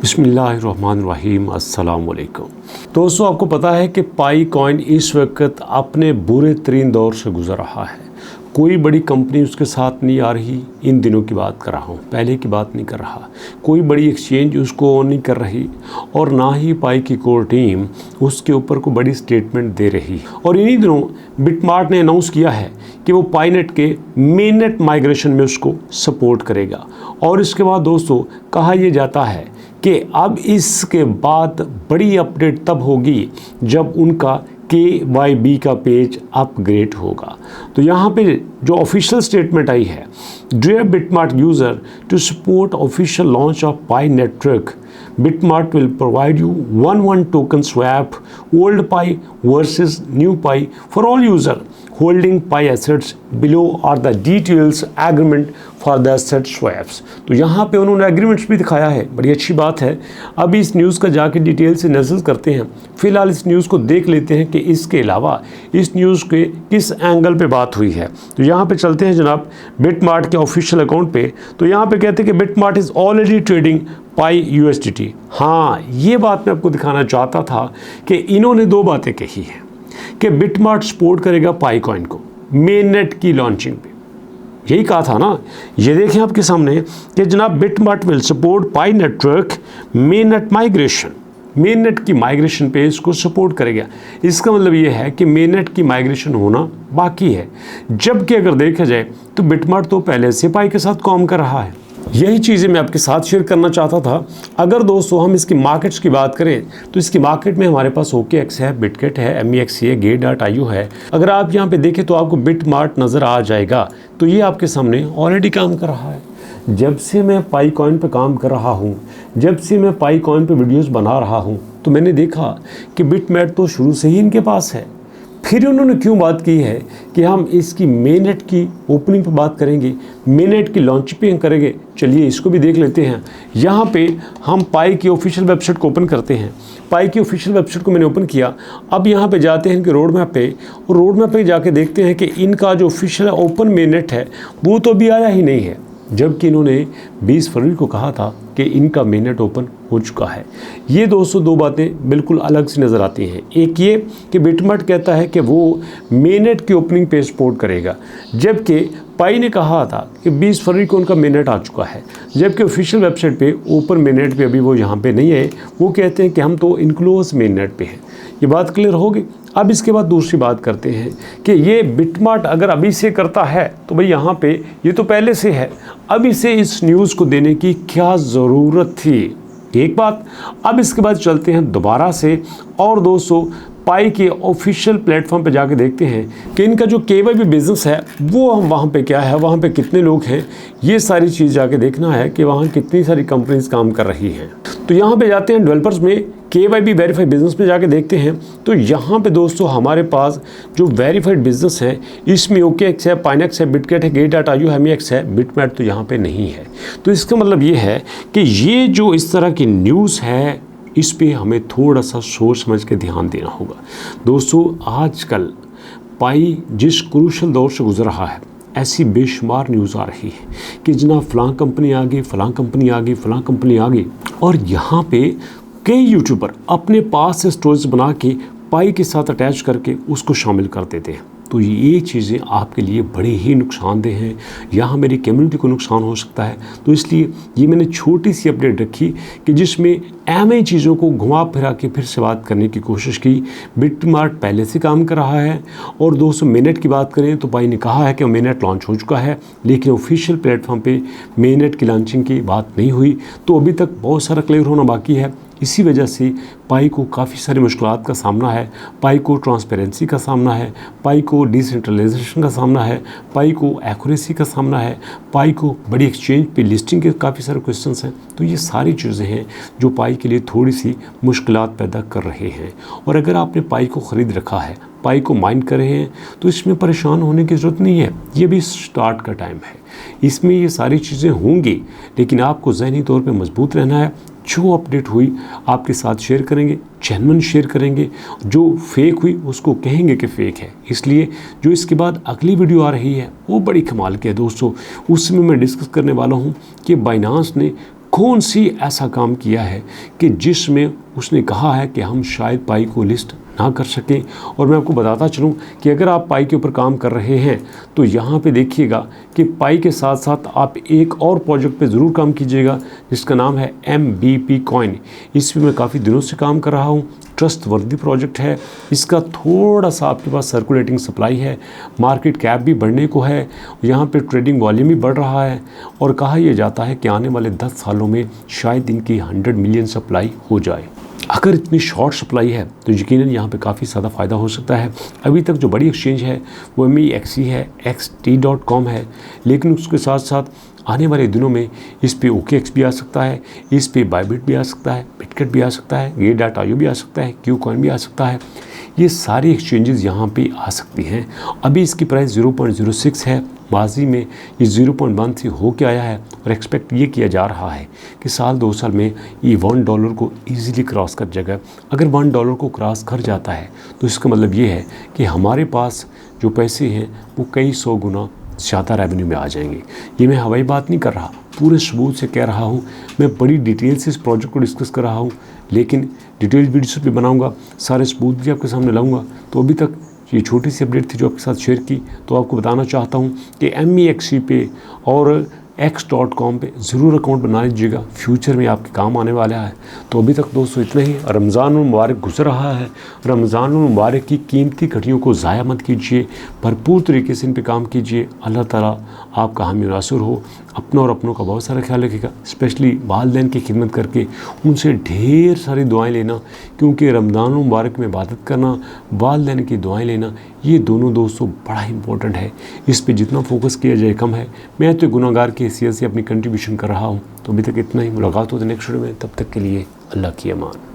बिस्मिल्लाहिर्रहमानिर्रहीम, अस्सलाम वालेकुम। दोस्तों, आपको पता है कि पाई कॉइन इस वक्त अपने बुरे तरीन दौर से गुजर रहा है। कोई बड़ी कंपनी उसके साथ नहीं आ रही। इन दिनों की बात कर रहा हूँ, पहले की बात नहीं कर रहा। कोई बड़ी एक्सचेंज उसको ऑन नहीं कर रही और ना ही पाई की कोर टीम उसके ऊपर कोई बड़ी स्टेटमेंट दे रही। और इन्हीं दिनों बिटमार्ट ने अनाउंस किया है कि वो पाईनेट के मेननेट माइग्रेशन में उसको सपोर्ट करेगा। और इसके बाद दोस्तों कहा यह जाता है कि अब इसके बाद बड़ी अपडेट तब होगी जब उनका KYB का पेज अपग्रेड होगा। तो यहाँ पे जो ऑफिशियल स्टेटमेंट आई है, dear Bitmart user, to support official launch of Pi Network, Bitmart will provide you 1-1 token swap old Pi versus new Pi for all user holding Pi assets. Below are the details agreement for the asset swaps. तो यहाँ पे उन्होंने agreements भी दिखाया है, बड़ी अच्छी बात है। अभी इस न्यूज़ का जाके डिटेल से नज़र करते हैं। फिलहाल इस न्यूज़ को देख लेते हैं कि इसके अलावा इस न्यूज़ के किस एंगल पे बात हुई है। तो यहाँ पे चलते हैं जनाब बिटमार्ट के ऑफिशियल अकाउंट पे। तो यहाँ पे कहते हैं कि BitMart is already trading pi USDT। हाँ, ये बात मैं आपको दिखाना चाहता था कि इन्होंने दो बातें कही हैं कि बिटमार्ट सपोर्ट करेगा पाई कॉइन को मेननेट की लॉन्चिंग पे। यही कहा था ना। ये देखें आपके सामने कि जनाब BitMart will support pi network mainnet migration. Mainnet की माइग्रेशन पे इसको सपोर्ट करेगा। इसका मतलब ये है कि मेननेट की माइग्रेशन होना बाकी है। जबकि अगर देखा जाए तो बिटमार्ट तो पहले से पाई के साथ काम कर रहा है। यही चीज़ें मैं आपके साथ शेयर करना चाहता था। अगर दोस्तों हम इसकी मार्केट्स की बात करें तो इसकी मार्केट में हमारे पास OKX है, बिटगेट है, MEX है, Gate.io है। अगर आप यहाँ पे देखें तो आपको बिटमार्ट नज़र आ जाएगा। तो ये आपके सामने ऑलरेडी काम कर रहा है। जब से मैं पाई कॉइन पे काम कर रहा हूँ, जब से मैं पाई कॉइन पे वीडियोस बना रहा हूँ, तो मैंने देखा कि बिटमेट तो शुरू से ही इनके पास है। फिर उन्होंने क्यों बात की है कि हम इसकी मेननेट की ओपनिंग पे बात करेंगे, मेननेट की लॉन्चिंग करेंगे। चलिए इसको भी देख लेते हैं। यहाँ पे हम पाई की ऑफिशियल वेबसाइट को ओपन करते हैं। पाई की ऑफिशियल वेबसाइट को मैंने ओपन किया। अब यहाँ पे जाते हैं इनके रोड मैप पे और रोड मैप पे जाके देखते हैं कि इनका जो ऑफिशियल ओपन मेननेट है वो तो अभी आया ही नहीं है, जबकि इन्होंने 20 फरवरी को कहा था कि इनका मेननेट ओपन हो चुका है। ये दोस्तों दो बातें बिल्कुल अलग सी नज़र आती हैं। एक ये कि बिटमार्ट कहता है कि वो मेननेट की ओपनिंग पे सपोर्ट करेगा, जबकि पाई ने कहा था कि 20 फरवरी को उनका मेननेट आ चुका है। जबकि ऑफिशियल वेबसाइट पे ओपन मेननेट पे अभी वो यहाँ पे नहीं है। वो कहते हैं कि हम तो इनक्लोज मेननेट पे हैं। ये बात क्लियर होगी। अब इसके बाद दूसरी बात करते हैं कि ये बिटमार्ट अगर अभी से करता है तो भाई यहाँ पे ये तो पहले से है, अभी से इस न्यूज़ को देने की क्या ज़रूरत थी, एक बात। अब इसके बाद चलते हैं दोबारा से और दोस्तों पाई के ऑफिशियल प्लेटफॉर्म पे जाके देखते हैं कि इनका जो KYB बिज़नेस है वो वहाँ पे क्या है, वहाँ पे कितने लोग हैं। ये सारी चीज़ जाके देखना है कि वहाँ कितनी सारी कंपनीज काम कर रही हैं। तो यहाँ पे जाते हैं डेवलपर्स में, KYB वेरीफाइड बिजनेस पे जाके देखते हैं। तो यहाँ पे दोस्तों हमारे पास जो वेरीफाइड बिजनेस है इसमें OKX है, पाइनेक्स है, बिटगेट है, Gate.io है, MEX है, बिटमेट तो यहाँ पे नहीं है। तो इसका मतलब ये है कि ये जो इस तरह की न्यूज़ है इस पे हमें थोड़ा सा सोच समझ के ध्यान देना होगा। दोस्तों आजकल पाई जिस क्रूशल दौर से गुजर रहा है, ऐसी बेशुमार न्यूज़ आ रही है कि जनाब फ़लाँ कंपनी आ गई, फ़लाँ कंपनी आ गई, फ़लाँ कंपनी आ गई। और यहाँ पे कई यूट्यूबर अपने पास से स्टोरीज बना के पाई के साथ अटैच करके उसको शामिल कर देते हैं। तो ये चीज़ें आपके लिए बड़े ही नुकसानदेह हैं, यहाँ मेरी कम्युनिटी को नुकसान हो सकता है। तो इसलिए ये मैंने छोटी सी अपडेट रखी कि जिसमें अहम चीज़ों को घुमा फिरा के फिर से बात करने की कोशिश की। बिटमार्ट पहले से काम कर रहा है। और दोस्तों मेननेट की बात करें तो पाई ने कहा है कि मेननेट लॉन्च हो चुका है, लेकिन ऑफिशियल प्लेटफॉर्म पे मेननेट की लॉन्चिंग की बात नहीं हुई। तो अभी तक बहुत सारा क्लियर होना बाकी है। इसी वजह से पाई को काफ़ी सारी मुश्किलात का सामना है, पाई को ट्रांसपेरेंसी का सामना है, पाई को डिसेंट्रलाइजेशन का सामना है, पाई को एक्यूरेसी का सामना है, पाई को बड़ी एक्सचेंज पे लिस्टिंग के काफ़ी सारे क्वेश्चंस हैं। तो ये सारी चीज़ें हैं जो पाई के लिए थोड़ी सी मुश्किलात पैदा कर रहे हैं। और अगर आपने पाई को ख़रीद रखा है, पाई को माइंड कर रहे हैं, तो इसमें परेशान होने की ज़रूरत नहीं है। ये भी स्टार्ट का टाइम है, इसमें ये सारी चीज़ें होंगी, लेकिन आपको ज़हनी तौर पे मजबूत रहना है। जो अपडेट हुई आपके साथ शेयर करेंगे, जेन्युइन शेयर करेंगे। जो फेक हुई उसको कहेंगे कि फ़ेक है। इसलिए जो इसके बाद अगली वीडियो आ रही है वो बड़ी कमाल की है दोस्तों। उसमें मैं डिस्कस करने वाला हूँ कि बाइनांस ने कौन सी ऐसा काम किया है कि जिसमें उसने कहा है कि हम शायद पाई को लिस्ट ना कर सकें। और मैं आपको बताता चलूं कि अगर आप पाई के ऊपर काम कर रहे हैं तो यहाँ पे देखिएगा कि पाई के साथ साथ आप एक और प्रोजेक्ट पे ज़रूर काम कीजिएगा जिसका नाम है MBP कॉइन। इस पर मैं काफ़ी दिनों से काम कर रहा हूँ, ट्रस्ट वर्दी प्रोजेक्ट है। इसका थोड़ा सा आपके पास सर्कुलेटिंग सप्लाई है, मार्केट कैप भी बढ़ने को है, यहाँ पे ट्रेडिंग वॉल्यूम भी बढ़ रहा है और कहा यह जाता है कि आने वाले 10 सालों में शायद इनकी 100 मिलियन सप्लाई हो जाए। अगर इतनी शॉर्ट सप्लाई है तो यकीनन यहाँ पे काफ़ी ज़्यादा फ़ायदा हो सकता है। अभी तक जो बड़ी एक्सचेंज है वो MEXC है, XT.com है, लेकिन उसके साथ साथ आने वाले दिनों में इस पे OKX भी आ सकता है, इस पे बाइबिट भी आ सकता है, बिटकेट भी आ सकता है, Gate.io भी आ सकता है, Qcoin भी आ सकता है। ये सारी एक्सचेंजेस यहाँ पे आ सकती हैं। अभी इसकी प्राइस 0.06 है, माजी में ये 0.1 से हो के आया है और एक्सपेक्ट ये किया जा रहा है कि साल 2 साल में ये $1 को ईज़िली क्रॉस कर जाएगा। अगर $1 को क्रॉस कर जाता है तो इसका मतलब ये है कि हमारे पास जो पैसे हैं वो कई 100 गुना ज़्यादा रेवेन्यू में आ जाएंगे। ये मैं हवाई बात नहीं कर रहा, पूरे सबूत से कह रहा हूँ। मैं बड़ी डिटेल से इस प्रोजेक्ट को डिस्कस कर रहा हूँ, लेकिन डिटेल वीडियोस भी बनाऊँगा, सारे सबूत भी आपके सामने लाऊँगा। तो अभी तक ये छोटी सी अपडेट थी जो आपके साथ शेयर की। तो आपको बताना चाहता हूँ कि MEXC पे और X.com पे ज़रूर अकाउंट बना लीजिएगा, फ्यूचर में आपके काम आने वाला है। तो अभी तक दोस्तों इतना ही। रमज़ान मुबारक गुजर रहा है, रमज़ान मुबारक की कीमती घड़ियों को ज़ाया मत कीजिए, भरपूर तरीके से इन पे काम कीजिए। अल्लाह ताला आपका हामी नासुर हो। अपना और अपनों का बहुत सारा ख्याल रखिएगा, स्पेशली वालिदैन की खिदमत करके उनसे ढेर सारी दुआएं लेना, क्योंकि रमज़ान मुबारक में इबादत करना, वालिदैन की दुआएं लेना, ये दोनों दोस्तों बड़ा इंपॉर्टेंट है। इस पे जितना फोकस किया जाए कम है। मैं तो गुनाहगार की हैसियत से अपनी कंट्रीब्यूशन कर रहा हूँ। तो अभी तक इतना ही। मुलाकात होती है नेक्स्ट वीडियो में, तब तक के लिए अल्लाह की अमान।